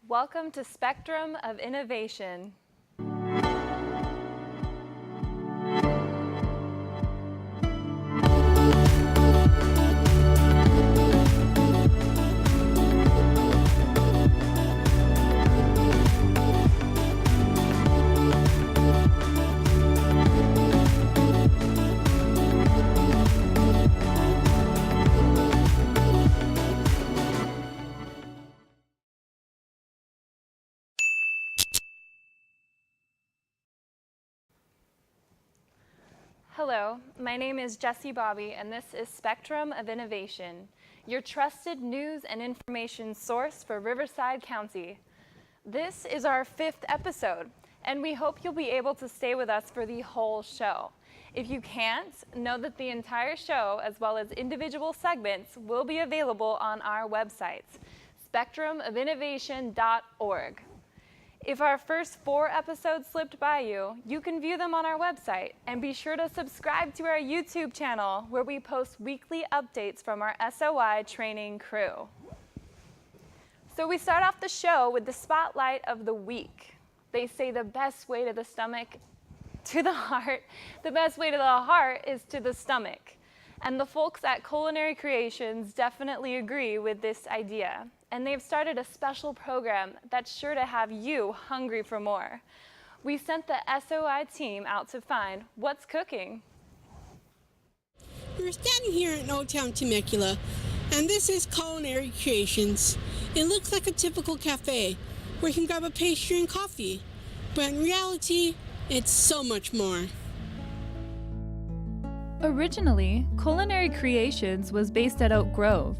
Welcome to Spectrum of Innovation. Hello, my name is Jessie Bobby, and this is Spectrum of Innovation, your trusted news and information source for Riverside County. This is our 5th episode, and we hope you'll be able to stay with us for the whole show. If you can't, know that the entire show, as well as individual segments, will be available on our website, spectrumofinnovation.org. If our first 4 episodes slipped by you, you can view them on our website, and be sure to subscribe to our YouTube channel where we post weekly updates from our SOI training crew. So we start off the show with the spotlight of the week. They say the best way to the stomach, to the heart, the best way to the heart is to the stomach. And the folks at Culinary Creations definitely agree with this idea. And they've started a special program that's sure to have you hungry for more. We sent the SOI team out to find what's cooking. We're standing here in Old Town Temecula, and this is Culinary Creations. It looks like a typical cafe where you can grab a pastry and coffee, but in reality, it's so much more. Originally, Culinary Creations was based at Oak Grove,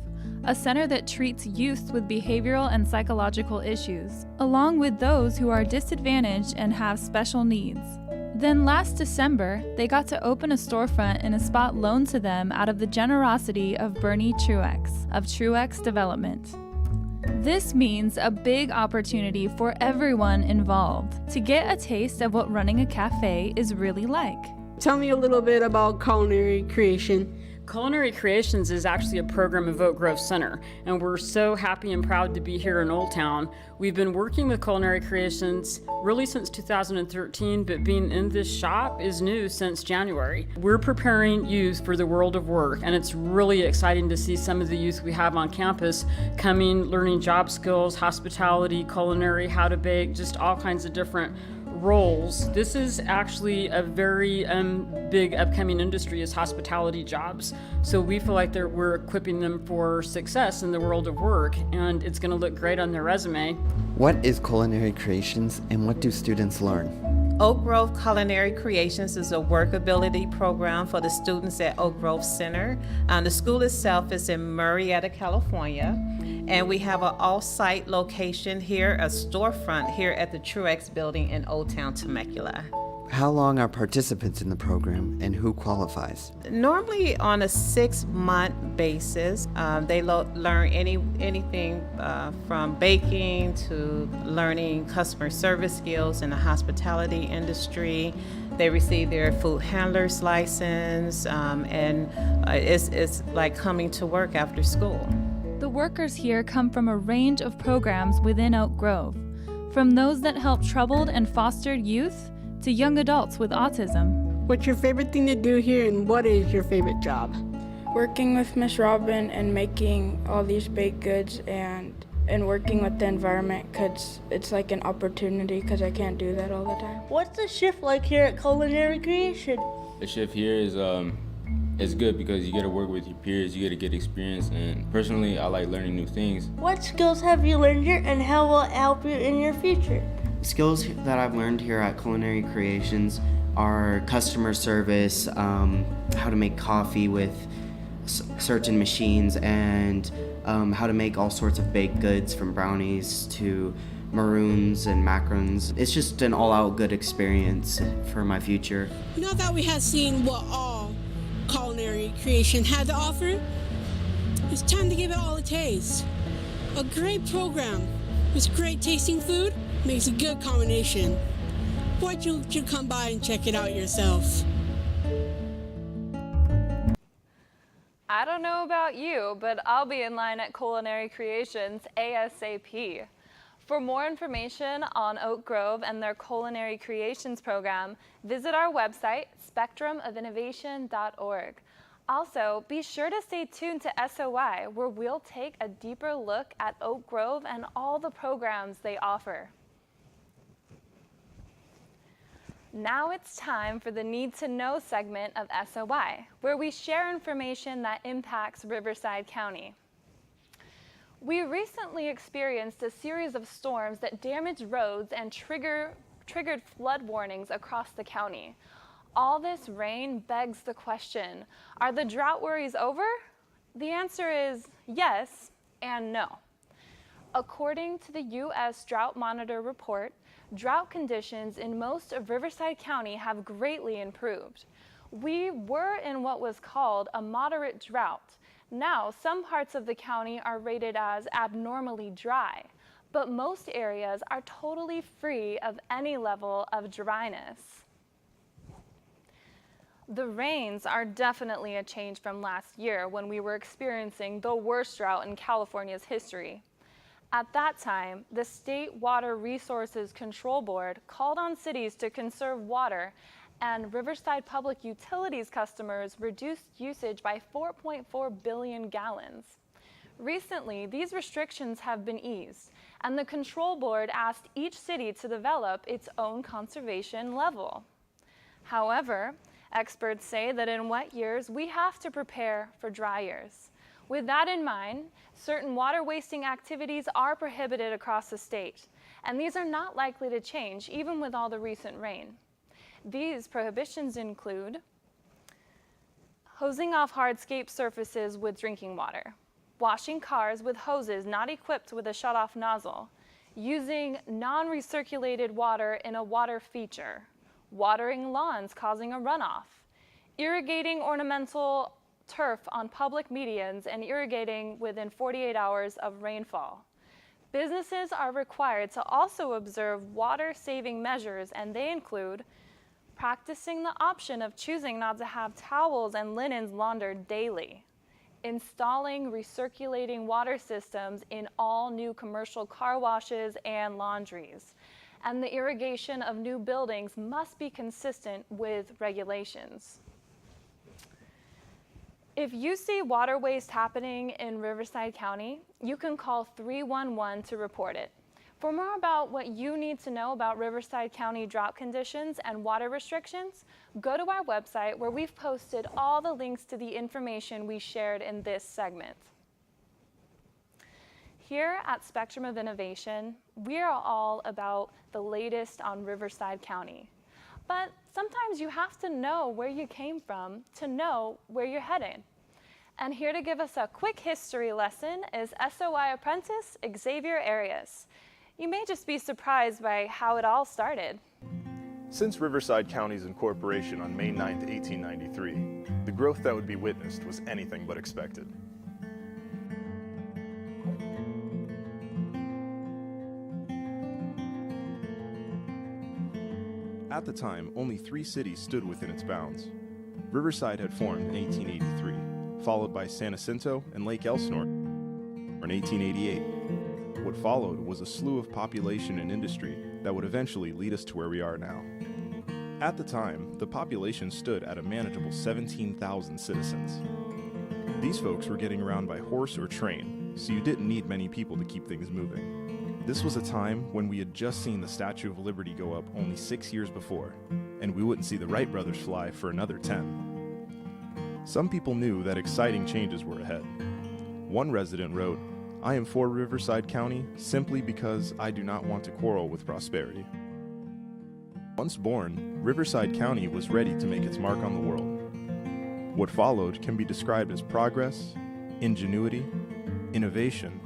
a center that treats youth with behavioral and psychological issues, along with those who are disadvantaged and have special needs. Then last December, they got to open a storefront in a spot loaned to them out of the generosity of Bernie Truex of Truex Development. This means a big opportunity for everyone involved to get a taste of what running a cafe is really like. Tell me a little bit about Culinary Creation. Culinary Creations is actually a program of Oak Grove Center, and we're so happy and proud to be here in Old Town. We've been working with Culinary Creations really since 2013, but being in this shop is new since January. We're preparing youth for the world of work, and it's really exciting to see some of the youth we have on campus coming, learning job skills, hospitality, culinary, how to bake, just all kinds of different roles. This is actually a very big upcoming industry is hospitality jobs. So we feel like we're equipping them for success in the world of work, and it's going to look great on their resume. What is Culinary Creations and what do students learn? Oak Grove Culinary Creations is a workability program for the students at Oak Grove Center. The school itself is in Murrieta, California, and we have an off-site location here, a storefront here at the Truex building in Old Town Temecula. How long are participants in the program and who qualifies? Normally on a 6-month basis. They learn anything from baking to learning customer service skills in the hospitality industry. They receive their food handler's license, and it's like coming to work after school. The workers here come from a range of programs within Oak Grove, from those that help troubled and fostered youth to young adults with autism. What's your favorite thing to do here, and what is your favorite job? Working with Miss Robin and making all these baked goods and working with the environment, because it's like an opportunity because I can't do that all the time. What's the shift like here at Culinary Creation? The shift here is it's good because you get to work with your peers, you get to get experience, and personally I like learning new things. What skills have you learned here and how will it help you in your future? Skills that I've learned here at Culinary Creations are customer service, how to make coffee with certain machines, and how to make all sorts of baked goods from brownies to maroons and macarons. It's just an all-out good experience for my future. Now that we have seen what all Culinary Creation had to offer, it's time to give it all a taste. A great program with great tasting food makes a good combination. Why don't you come by and check it out yourself? I don't know about you, but I'll be in line at Culinary Creations ASAP. For more information on Oak Grove and their Culinary Creations program, visit our website, spectrumofinnovation.org. Also, be sure to stay tuned to SOI, where we'll take a deeper look at Oak Grove and all the programs they offer. Now it's time for the Need to Know segment of SOI, where we share information that impacts Riverside County. We recently experienced a series of storms that damaged roads and triggered flood warnings across the county. All this rain begs the question, are the drought worries over? The answer is yes and no. According to the U.S. Drought Monitor report, drought conditions in most of Riverside County have greatly improved. We were in what was called a moderate drought. Now, some parts of the county are rated as abnormally dry, but most areas are totally free of any level of dryness. The rains are definitely a change from last year when we were experiencing the worst drought in California's history. At that time, the State Water Resources Control Board called on cities to conserve water, and Riverside Public Utilities customers reduced usage by 4.4 billion gallons. Recently, these restrictions have been eased, and the Control Board asked each city to develop its own conservation level. However, experts say that in wet years, we have to prepare for dry years. With that in mind, certain water wasting activities are prohibited across the state, and these are not likely to change even with all the recent rain. These prohibitions include hosing off hardscape surfaces with drinking water, washing cars with hoses not equipped with a shutoff nozzle, using non-recirculated water in a water feature, watering lawns causing a runoff, irrigating ornamental turf on public medians, and irrigating within 48 hours of rainfall. Businesses are required to also observe water-saving measures, and they include practicing the option of choosing not to have towels and linens laundered daily, installing recirculating water systems in all new commercial car washes and laundries, and the irrigation of new buildings must be consistent with regulations. If you see water waste happening in Riverside County, you can call 311 to report it. For more about what you need to know about Riverside County drought conditions and water restrictions, go to our website where we've posted all the links to the information we shared in this segment. Here at Spectrum of Innovation, we are all about the latest on Riverside County. But sometimes you have to know where you came from to know where you're headed. And here to give us a quick history lesson is SOI apprentice Xavier Arias. You may just be surprised by how it all started. Since Riverside County's incorporation on May 9, 1893, the growth that would be witnessed was anything but expected. At the time, only 3 cities stood within its bounds. Riverside had formed in 1883, followed by San Jacinto and Lake Elsinore in 1888. What followed was a slew of population and industry that would eventually lead us to where we are now. At the time, the population stood at a manageable 17,000 citizens. These folks were getting around by horse or train, so you didn't need many people to keep things moving. This was a time when we had just seen the Statue of Liberty go up only 6 years before, and we wouldn't see the Wright brothers fly for another 10. Some people knew that exciting changes were ahead. One resident wrote, "I am for Riverside County simply because I do not want to quarrel with prosperity." Once born, Riverside County was ready to make its mark on the world. What followed can be described as progress, ingenuity, innovation,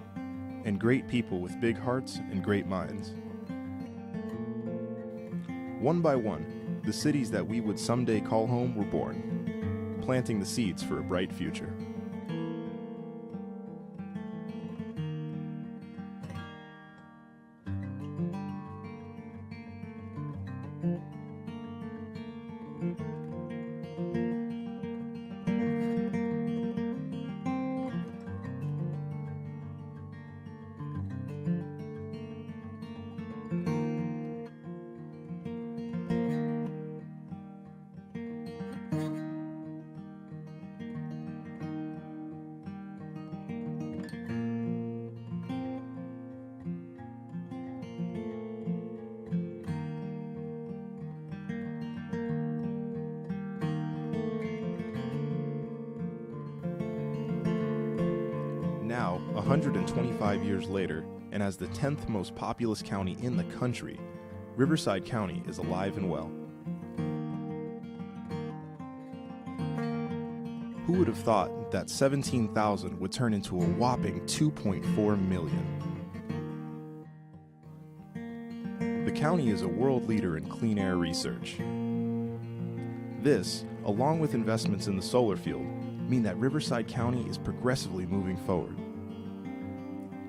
and great people with big hearts and great minds. One by one, the cities that we would someday call home were born, planting the seeds for a bright future. 125 years later, and as the 10th most populous county in the country, Riverside County is alive and well. Who would have thought that 17,000 would turn into a whopping 2.4 million? The county is a world leader in clean air research. This, along with investments in the solar field, mean that Riverside County is progressively moving forward.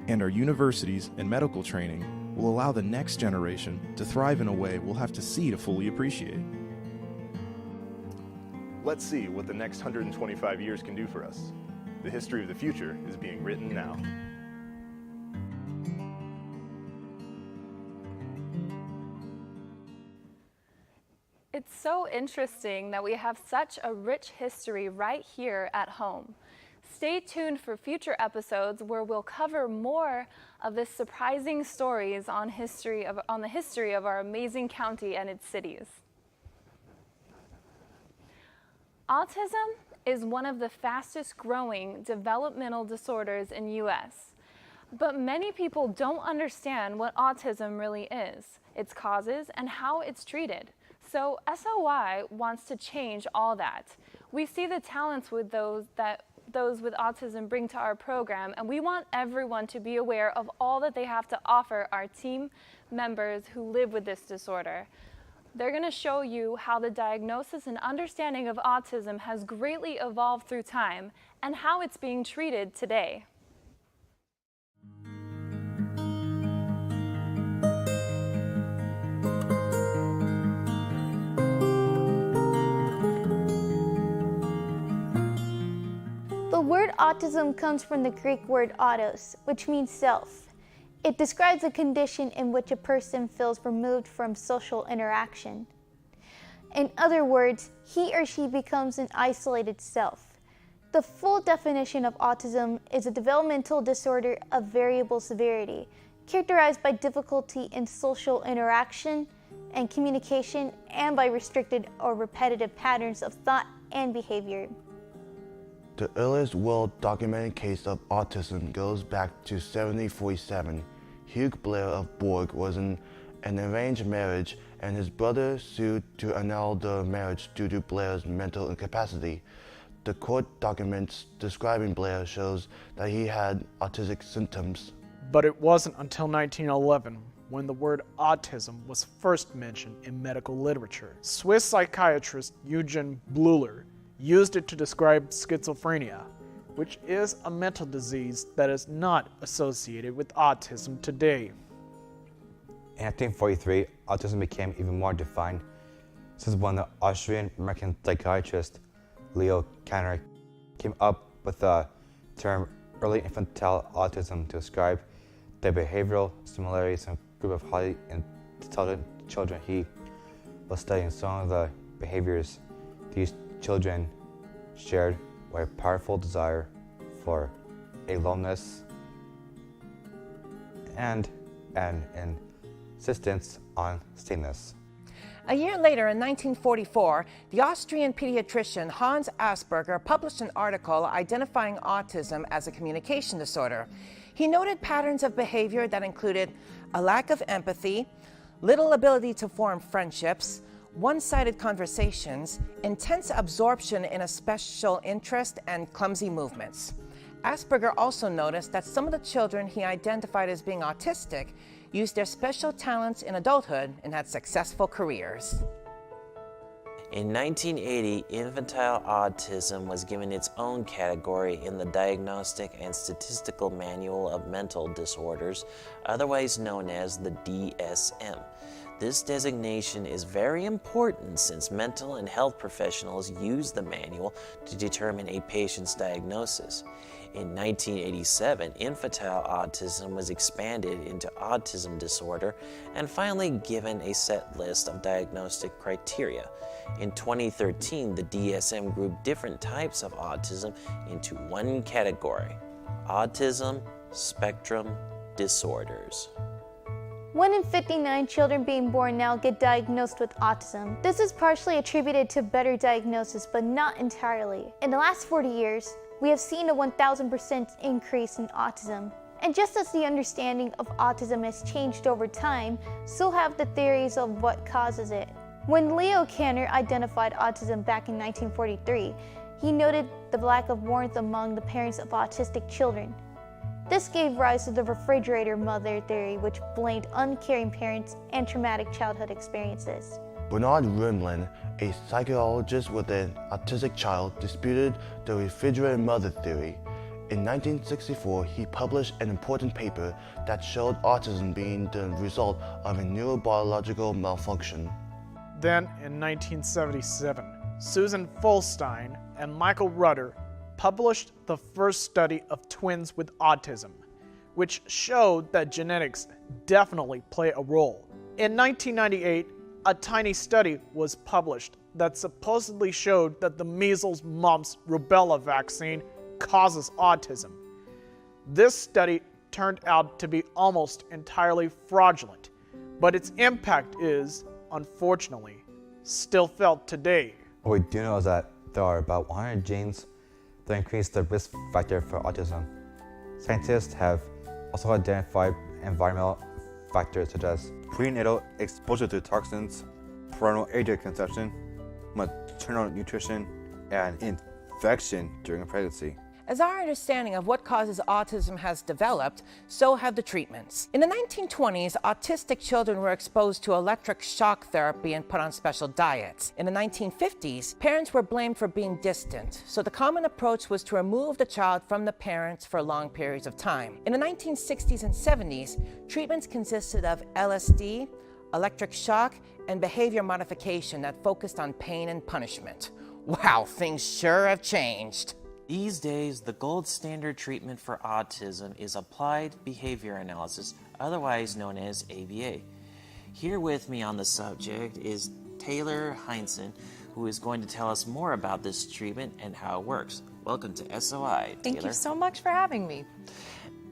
And our universities and medical training will allow the next generation to thrive in a way we'll have to see to fully appreciate. Let's see what the next 125 years can do for us. The history of the future is being written now. It's so interesting that we have such a rich history right here at home. Stay tuned for future episodes where we'll cover more of the surprising stories on the history of our amazing county and its cities. Autism is one of the fastest growing developmental disorders in US, but many people don't understand what autism really is, its causes, and how it's treated. So SOY wants to change all that. We see the talents with those with autism bring to our program, and we want everyone to be aware of all that they have to offer our team members who live with this disorder. They're going to show you how the diagnosis and understanding of autism has greatly evolved through time and how it's being treated today. The word autism comes from the Greek word autos, which means self. It describes a condition in which a person feels removed from social interaction. In other words, he or she becomes an isolated self. The full definition of autism is a developmental disorder of variable severity, characterized by difficulty in social interaction and communication and by restricted or repetitive patterns of thought and behavior. The earliest well-documented case of autism goes back to 1747. Hugh Blair of Bourg was in an arranged marriage, and his brother sued to annul the marriage due to Blair's mental incapacity. The court documents describing Blair shows that he had autistic symptoms. But it wasn't until 1911 when the word autism was first mentioned in medical literature. Swiss psychiatrist Eugen Bleuler used it to describe schizophrenia, which is a mental disease that is not associated with autism today. In 1943, autism became even more defined. This is when the Austrian-American psychiatrist Leo Kanner came up with the term early infantile autism to describe the behavioral similarities in a group of highly intelligent children. He was studying some of the behaviors these children shared with a powerful desire for aloneness and an insistence on sameness. A year later, in 1944, the Austrian pediatrician Hans Asperger published an article identifying autism as a communication disorder. He noted patterns of behavior that included a lack of empathy, little ability to form friendships, one-sided conversations, intense absorption in a special interest, and clumsy movements. Asperger also noticed that some of the children he identified as being autistic used their special talents in adulthood and had successful careers. In 1980, infantile autism was given its own category in the Diagnostic and Statistical Manual of Mental Disorders, otherwise known as the DSM. This designation is very important since mental and health professionals use the manual to determine a patient's diagnosis. In 1987, infantile autism was expanded into autism disorder and finally given a set list of diagnostic criteria. In 2013, the DSM grouped different types of autism into one category: autism spectrum disorders. 1 in 59 children being born now get diagnosed with autism. This is partially attributed to better diagnosis, but not entirely. In the last 40 years, we have seen a 1000% increase in autism. And just as the understanding of autism has changed over time, so have the theories of what causes it. When Leo Kanner identified autism back in 1943, he noted the lack of warmth among the parents of autistic children. This gave rise to the refrigerator mother theory, which blamed uncaring parents and traumatic childhood experiences. Bernard Rimland, a psychologist with an autistic child, disputed the refrigerator mother theory. In 1964, he published an important paper that showed autism being the result of a neurobiological malfunction. Then, in 1977, Susan Folstein and Michael Rudder published the first study of twins with autism, which showed that genetics definitely play a role. In 1998, a tiny study was published that supposedly showed that the measles, mumps, rubella vaccine causes autism. This study turned out to be almost entirely fraudulent, but its impact is, unfortunately, still felt today. What we do know is that there are about 100 genes that increase the risk factor for autism. Scientists have also identified environmental factors such as prenatal exposure to toxins, parental age of conception, maternal nutrition, and infection during pregnancy. As our understanding of what causes autism has developed, so have the treatments. In the 1920s, autistic children were exposed to electric shock therapy and put on special diets. In the 1950s, parents were blamed for being distant, so the common approach was to remove the child from the parents for long periods of time. In the 1960s and 70s, treatments consisted of LSD, electric shock, and behavior modification that focused on pain and punishment. Wow, things sure have changed. These days, the gold standard treatment for autism is applied behavior analysis, otherwise known as ABA. Here with me on the subject is Taylor Heinsohn, who is going to tell us more about this treatment and how it works. Welcome to SOI, Taylor. Thank you so much for having me.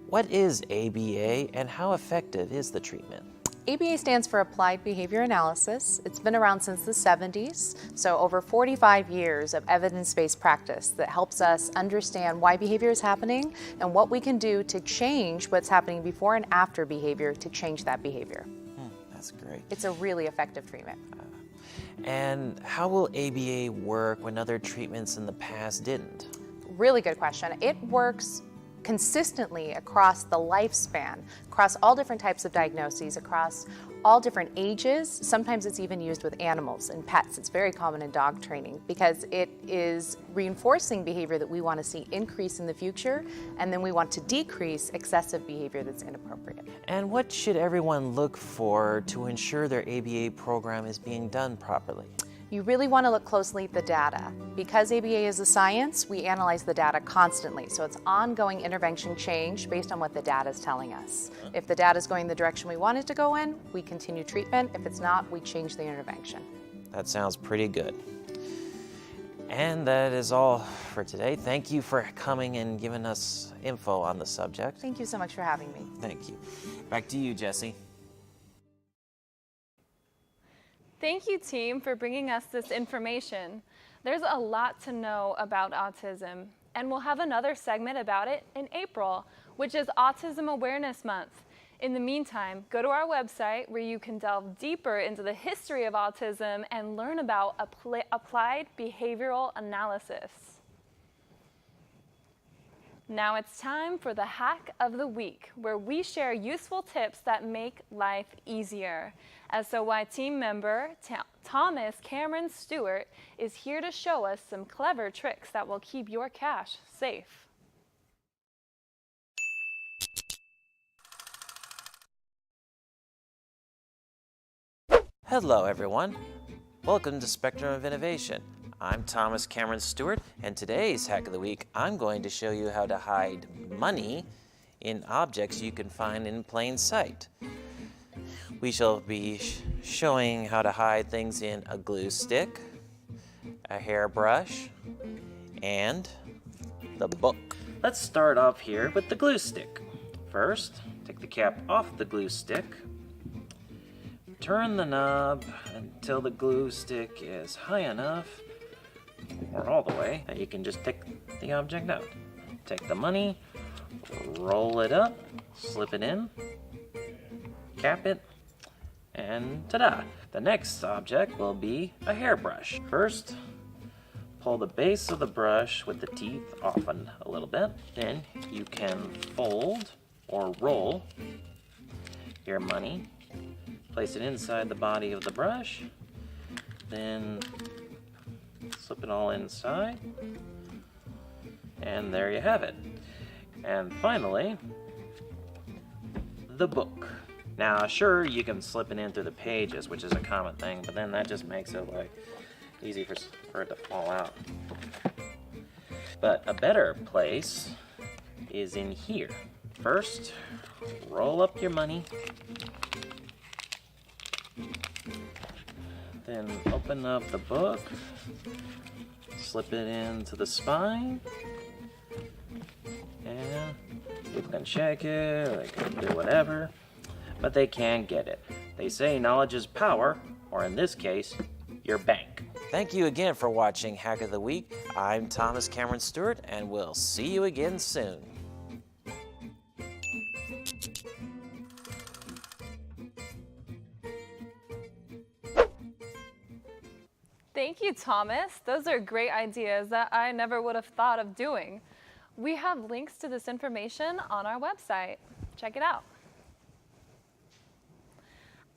What is ABA and how effective is the treatment? ABA stands for Applied Behavior Analysis. It's been around since the 70s, so over 45 years of evidence-based practice that helps us understand why behavior is happening and what we can do to change what's happening before and after behavior to change that behavior. That's great. It's a really effective treatment. And how will ABA work when other treatments in the past didn't? Really good question. It works consistently across the lifespan, across all different types of diagnoses, across all different ages. Sometimes it's even used with animals and pets. It's very common in dog training because it is reinforcing behavior that we want to see increase in the future, and then we want to decrease excessive behavior that's inappropriate. And what should everyone look for to ensure their ABA program is being done properly? You really want to look closely at the data. Because ABA is a science, we analyze the data constantly. So it's ongoing intervention change based on what the data is telling us. If the data is going the direction we want it to go in, we continue treatment. If it's not, we change the intervention. That sounds pretty good. And that is all for today. Thank you for coming and giving us info on the subject. Thank you so much for having me. Thank you. Back to you, Jesse. Thank you, team, for bringing us this information. There's a lot to know about autism, and we'll have another segment about it in April, which is Autism Awareness Month. In the meantime, go to our website where you can delve deeper into the history of autism and learn about applied behavioral analysis. Now it's time for the Hack of the Week, where we share useful tips that make life easier. SOI team member Thomas Cameron Stewart is here to show us some clever tricks that will keep your cash safe. Hello, everyone. Welcome to Spectrum of Innovation. I'm Thomas Cameron Stewart, and today's Hack of the Week, I'm going to show you how to hide money in objects you can find in plain sight. We shall be showing how to hide things in a glue stick, a hairbrush, and the book. Let's start off here with the glue stick. First, take the cap off the glue stick. Turn the knob until the glue stick is high enough or all the way, that you can just take the object out. Take the money, roll it up, slip it in, cap it, and ta-da! The next object will be a hairbrush. First, pull the base of the brush with the teeth off a little bit. Then you can fold or roll your money, place it inside the body of the brush, then slip it all inside, and there you have it. And finally, the book. Now, sure, you can slip it in through the pages, which is a common thing, but then that just makes it like easy for it to fall out. But a better place is in here. First, roll up your money, then open up the book, slip it into the spine, and people can check it, or they can do whatever, but they can get it. They say knowledge is power, or in this case, your bank. Thank you again for watching Hack of the Week. I'm Thomas Cameron Stewart, and we'll see you again soon. Thank you, Thomas. Those are great ideas that I never would have thought of doing. We have links to this information on our website. Check it out.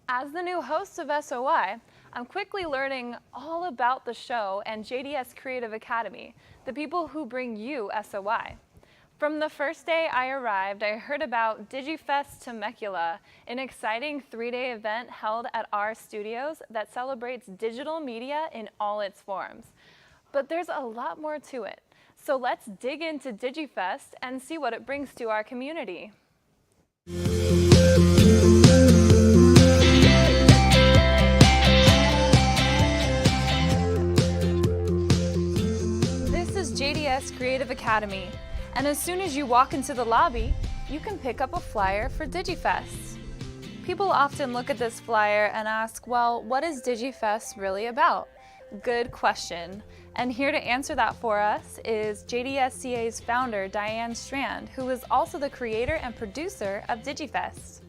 As the new host of SOI, I'm quickly learning all about the show and JDS Creative Academy, the people who bring you SOI. From the first day I arrived, I heard about DigiFest Temecula, an exciting 3-day event held at our studios that celebrates digital media in all its forms. But there's a lot more to it. So let's dig into DigiFest and see what it brings to our community. This is JDS Creative Academy. And as soon as you walk into the lobby, you can pick up a flyer for DigiFest. People often look at this flyer and ask, well, what is DigiFest really about? Good question. And here to answer that for us is JDSCA's founder, Diane Strand, who is also the creator and producer of DigiFest.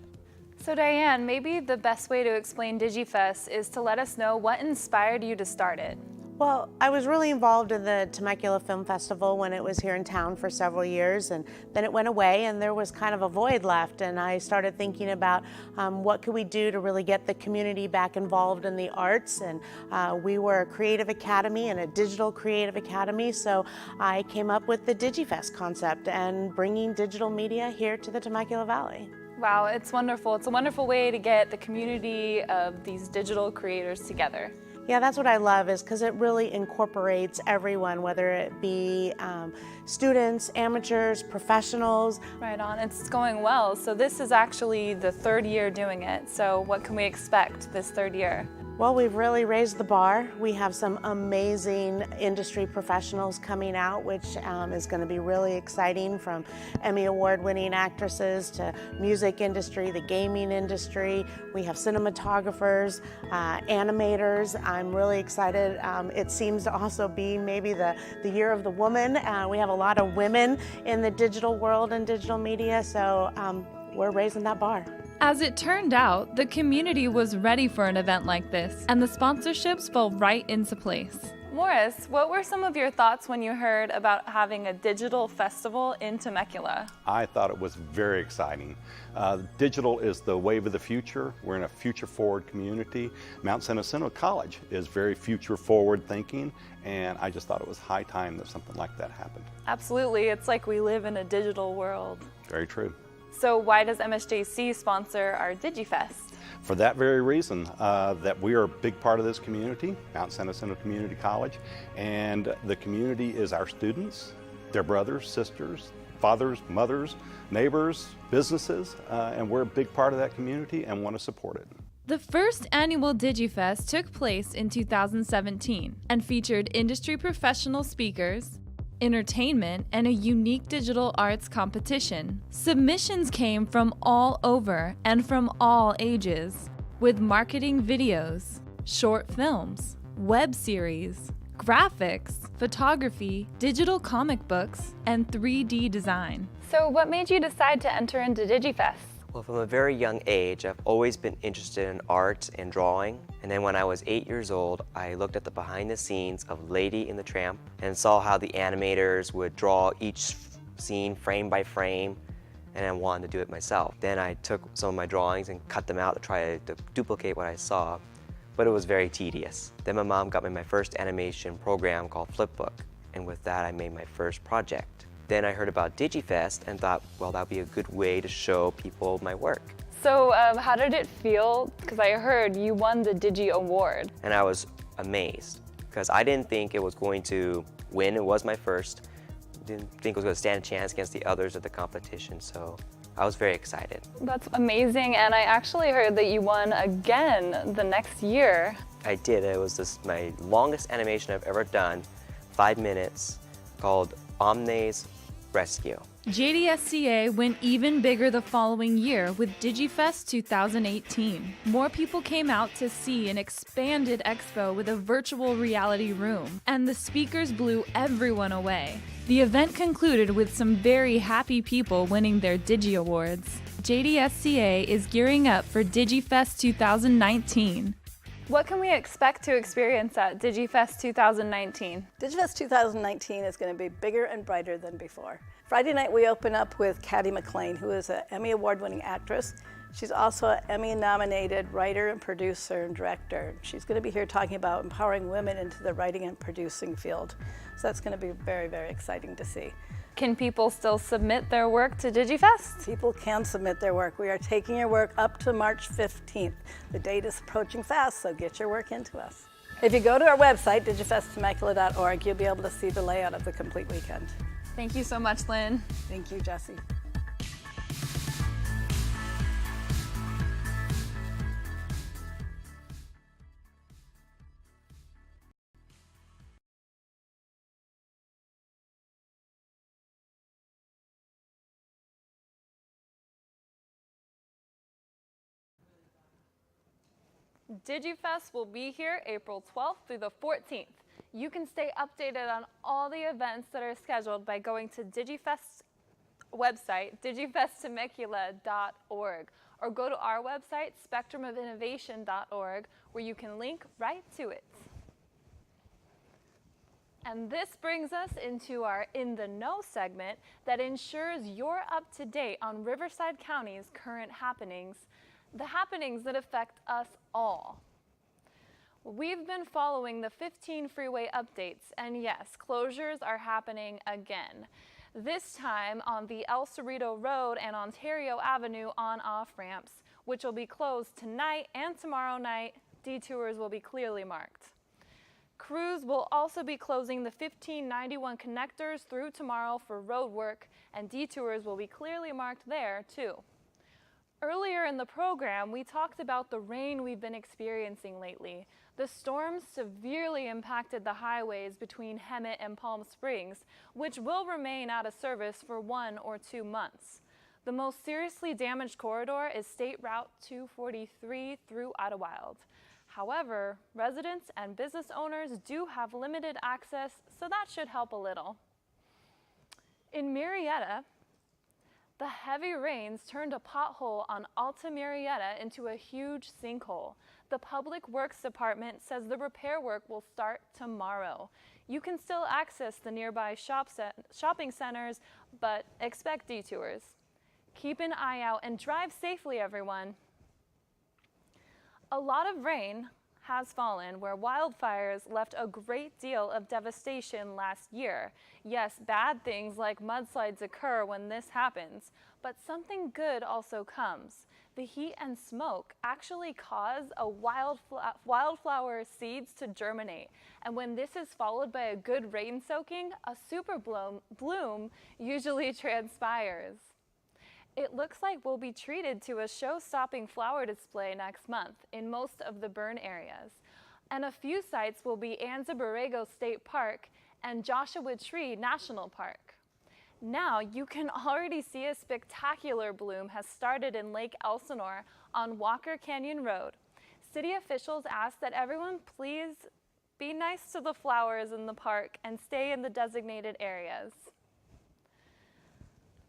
So Diane, maybe the best way to explain DigiFest is to let us know what inspired you to start it. Well, I was really involved in the Temecula Film Festival when it was here in town for several years, and then it went away and there was kind of a void left, and I started thinking about what could we do to really get the community back involved in the arts, and we were a creative academy and a digital creative academy, so I came up with the DigiFest concept and bringing digital media here to the Temecula Valley. Wow, it's wonderful. It's a wonderful way to get the community of these digital creators together. Yeah, that's what I love, is because it really incorporates everyone, whether it be students, amateurs, professionals. Right on, it's going well. So this is actually the 3rd year doing it. So what can we expect this 3rd year? Well, we've really raised the bar. We have some amazing industry professionals coming out, which is going to be really exciting, from Emmy Award-winning actresses to music industry, the gaming industry. We have cinematographers, animators. I'm really excited. It seems to also be maybe the year of the woman. We have a lot of women in the digital world and digital media, so we're raising that bar. As it turned out, the community was ready for an event like this, and the sponsorships fell right into place. Morris, what were some of your thoughts when you heard about having a digital festival in Temecula? I thought it was very exciting. Digital is the wave of the future. We're in a future-forward community. Mount San Jacinto College is very future-forward thinking, and I just thought it was high time that something like that happened. Absolutely, it's like we live in a digital world. Very true. So why does MSJC sponsor our DigiFest? For that very reason, that we are a big part of this community, Mount San Jacinto Community College, and the community is our students, their brothers, sisters, fathers, mothers, neighbors, businesses, and we're a big part of that community and want to support it. The first annual DigiFest took place in 2017 and featured industry professional speakers, entertainment, and a unique digital arts competition. Submissions came from all over and from all ages, with marketing videos, short films, web series, graphics, photography, digital comic books, and 3D design. So what made you decide to enter into DigiFest? Well, from a very young age, I've always been interested in art and drawing. And then when I was 8 years old, I looked at the behind the scenes of Lady and the Tramp and saw how the animators would draw each scene frame by frame, and I wanted to do it myself. Then I took some of my drawings and cut them out to try to duplicate what I saw, but it was very tedious. Then my mom got me my first animation program called Flipbook, and with that I made my first project. Then I heard about DigiFest and thought, well, that would be a good way to show people my work. So how did it feel? Because I heard you won the Digi Award. And I was amazed, because I didn't think it was going to win. It was my first. Didn't think it was going to stand a chance against the others of the competition, so I was very excited. That's amazing, and I actually heard that you won again the next year. I did. It was my longest animation I've ever done, 5 minutes, called Omne's Rescue. JDSCA went even bigger the following year with DigiFest 2018. More people came out to see an expanded expo with a virtual reality room, and the speakers blew everyone away. The event concluded with some very happy people winning their Digi Awards. JDSCA is gearing up for DigiFest 2019. What can we expect to experience at DigiFest 2019? DigiFest 2019 is going to be bigger and brighter than before. Friday night we open up with Caddy McLean, who is an Emmy Award-winning actress. She's also an Emmy-nominated writer and producer and director. She's going to be here talking about empowering women into the writing and producing field. So that's going to be very, very exciting to see. Can people still submit their work to DigiFest? People can submit their work. We are taking your work up to March 15th. The date is approaching fast, so get your work into us. If you go to our website, digifesttemecula.org, you'll be able to see the layout of the complete weekend. Thank you so much, Lynn. Thank you, Jessie. DigiFest will be here April 12th through the 14th. You can stay updated on all the events that are scheduled by going to DigiFest's website, digifesttemecula.org, or go to our website, spectrumofinnovation.org, where you can link right to it. And this brings us into our In the Know segment that ensures you're up to date on Riverside County's current happenings, the happenings that affect us all. We've been following the 15 freeway updates, and yes, closures are happening again. This time on the El Cerrito Road and Ontario Avenue on-off ramps, which will be closed tonight and tomorrow night. Detours will be clearly marked. Crews will also be closing the 1591 connectors through tomorrow for road work, and detours will be clearly marked there too. Earlier in the program, we talked about the rain we've been experiencing lately. The storms severely impacted the highways between Hemet and Palm Springs, which will remain out of service for 1 or 2 months. The most seriously damaged corridor is State Route 243 through Idlewild. However, residents and business owners do have limited access, so that should help a little. In Marietta, the heavy rains turned a pothole on Alta Marietta into a huge sinkhole. The Public Works Department says the repair work will start tomorrow. You can still access the nearby shopping centers, but expect detours. Keep an eye out and drive safely, everyone. A lot of rain has fallen where wildfires left a great deal of devastation last year. Yes, bad things like mudslides occur when this happens, but something good also comes. The heat and smoke actually cause a wildflower seeds to germinate, and when this is followed by a good rain soaking, a super bloom usually transpires. It looks like we'll be treated to a show-stopping flower display next month in most of the burn areas. And a few sites will be Anza Borrego State Park and Joshua Tree National Park. Now you can already see a spectacular bloom has started in Lake Elsinore on Walker Canyon Road. City officials ask that everyone please be nice to the flowers in the park and stay in the designated areas.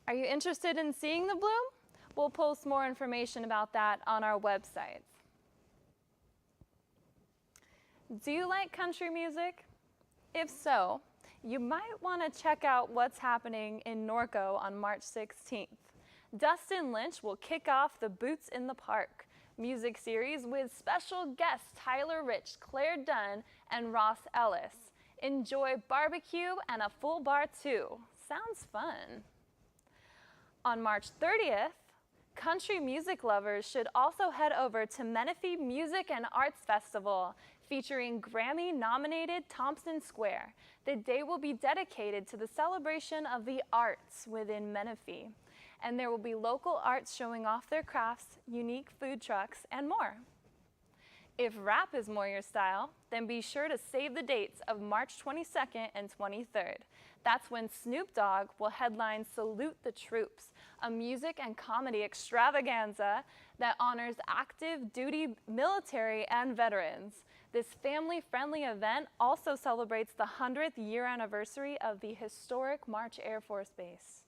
Are you interested in seeing the bloom? We'll post more information about that on our website. Do you like country music? If so, you might want to check out what's happening in Norco on March 16th. Dustin Lynch will kick off the Boots in the Park music series with special guests Tyler Rich, Claire Dunn, and Ross Ellis. Enjoy barbecue and a full bar too. Sounds fun. On March 30th, country music lovers should also head over to Menifee Music and Arts Festival, featuring Grammy-nominated Thompson Square. The day will be dedicated to the celebration of the arts within Menifee, and there will be local arts showing off their crafts, unique food trucks, and more. If rap is more your style, then be sure to save the dates of March 22nd and 23rd. That's when Snoop Dogg will headline Salute the Troops, a music and comedy extravaganza that honors active duty military and veterans. This family-friendly event also celebrates the 100th year anniversary of the historic March Air Force Base.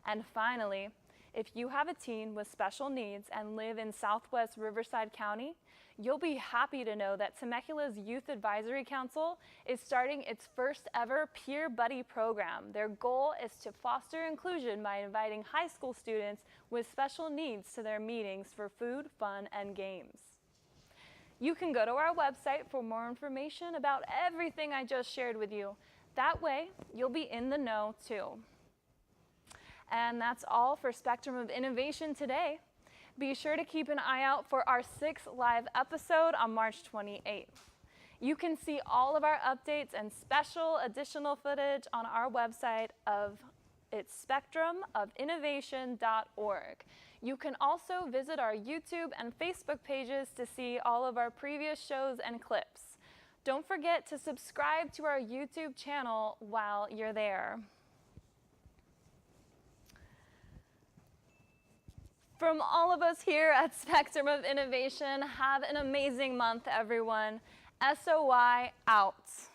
And finally, if you have a teen with special needs and live in Southwest Riverside County, you'll be happy to know that Temecula's Youth Advisory Council is starting its first ever Peer Buddy program. Their goal is to foster inclusion by inviting high school students with special needs to their meetings for food, fun, and games. You can go to our website for more information about everything I just shared with you. That way, you'll be in the know too. And that's all for Spectrum of Innovation today. Be sure to keep an eye out for our 6th live episode on March 28th. You can see all of our updates and special additional footage on our website of spectrumofinnovation.org. You can also visit our YouTube and Facebook pages to see all of our previous shows and clips. Don't forget to subscribe to our YouTube channel while you're there. From all of us here at Spectrum of Innovation, have an amazing month, everyone. SOY out.